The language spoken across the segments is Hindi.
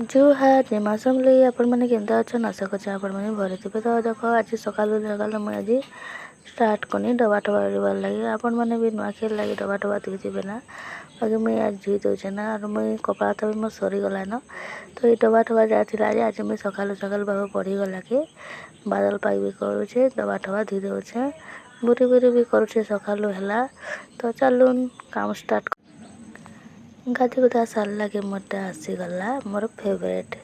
जुहार निमासम लई आपण मैंने केंदा अच्छा आशा कर आपण मैंने भरे थे तो देख आज सकाल सकाल मुझे आज स्टार्ट कनी डबा टबा लगे आपण मैंने भी नुआखे लगे डबा टबा धोते ना बाकी मुझे आज धोई दौचे ना और मुझे कपड़ा तो भी मो सरीगला न तो ये डबा टबा जाती आज मुझे सकाल सकाल बाबा पड़ीगला कि बादल पाई भी करुचे डबा टबा धोई दौचे बुरी बुरी भी करुचे सकालू है तो चलून काम स्टार्ट गाधी गुधा सारा के मोटा आसीगला मोर फेवरेट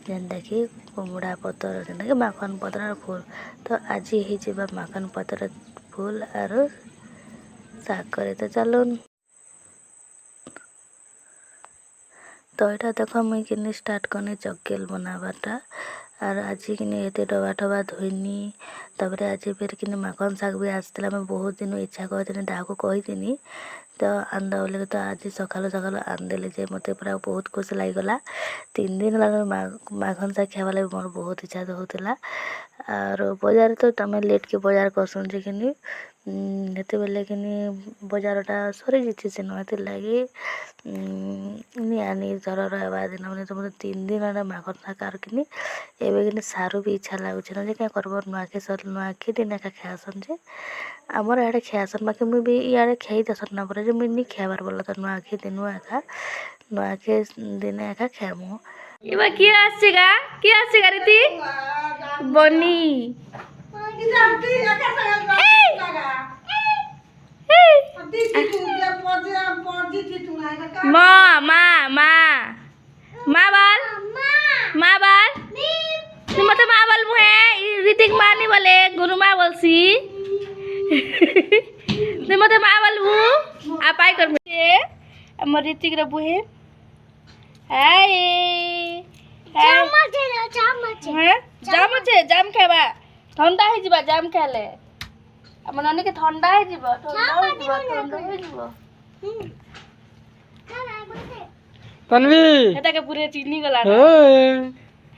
जेनटा कि कुमुड़ा पतर जेनटा कि माखन पतर फूल तो आज ही माखन पतर फूल आर साग करे तो चलो तो यहाँ देख मुई कि स्टार्ट करनी चकेल बनाबाटा और आज कि ये डबा टबा धोनी तापर आज फिर कि माखन साग भी आसला मैं बहुत दिन इच्छा करती दाको कही तो आंदा बोले तो आज सकाल सकाल आंदेले जे मत पूरा बहुत खुश लगीगला 3 दिन माखन साग खावा लगे मोर बहुत इच्छा होता और बजार तो तुम लेट के बजार करसन जे कि बेले कि बजारटा सरी जाइए से नुआते लगे निआनी थर रहा दिन मैंने तो मतलब 3 दिन माखन साग आर कि एवं कि सारू भी इच्छा लगुच ना क्या करब नुआखे सर नुआखे दिन एका खासन जे आमर इे खासन बाकी मुझे इे खाई दसन ना पर मुझे खाबार बोला तो नुआखे दिन एका नुआखे दिन एका खामु इबा किए आसीगा रीति बनी माँ माँ माँ माँ बाल माँ बाल तुम मत माँ बाल मुहे ऋतिक माँ नहीं बोले गुरु माँ बोलसी तुम मत माँ बाल मु आप आई कर मुझे अमर ऋतिक रे बुहे हाय जाम अच्छे जाम खावा ठंडा ही जीवा जाम खाले আমার অনেকে ঠান্ডা হয়ে যাব ঠান্ডা হয়ে যাব तन्वी এটাকে পুরো চিনি গলা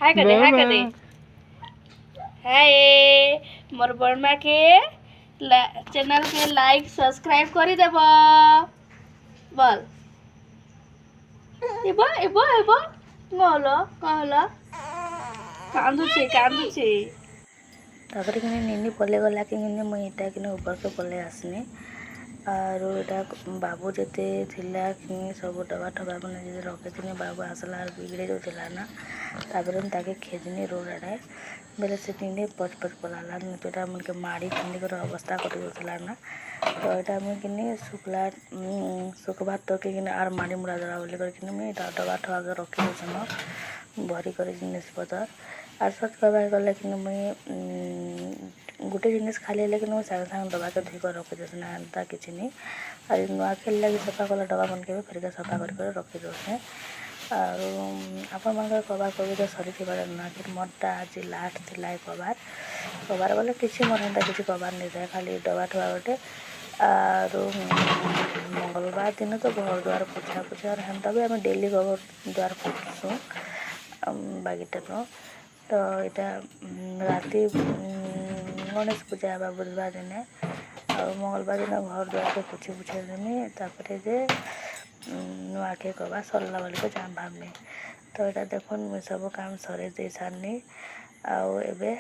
হাই করে हाय मोर बर्मा के चैनल के लाइक सब्सक्राइब कर देब बोल एबो एबो एबो कहलो कहलो कांदुचे तापर कि निनी पले गला कि मुझे यहाँ कि ऊपर के पले आसनी और यहाँ बाबू जिते थिला कि सब डबा टबा मैंने रखी बाबू आसला बिगड़े जाऊला ना तापर ताके खेजनी रोड आड़े बेले से टिंडे पच पच पलाला जोटा मुझे माड़ी फिंडी अवस्था कर दूसरा ना तो यहाँ मुझे शुक्ला शुक्रवार तो कि आर माड़ी मुड़ा दरा बोली कर मुझे डबा टबा रखी दूसन भरी कर जिनिस पतर और सच कहवा गले कि मुझे गोटे जिनिस खाली है कि मुझे सागे सागे डबा के धोई कर रखी दूसना एंता किसी नहीं और नुआ खेल लगे सफा कला डबा मन के फिर सफा कर रखी दूसरे और आपण मन कबार कबी तो सरी थी नुआ खेल मोरटा आज लास्ट थी कबार कबार बोले किसी मोर एंता किसी कबार नहीं था खाली डबा ठुआ गोटे और मंगलवार दिन तो घर द्वार पोछा पोछा और हेन्ता भी आम डेली घर द्वार पोछूँ बागीटा तो यहाँ राति गणेश पूजा हवा बुधवार दिन और मंगलवार दिन घर द्वार को पोछी पोछा देमी तापर जे नुआखे कबा सरला बोल को जाम भावनी तो यहाँ देखो मुझे सब काम सरे दे सारनी आउ एबे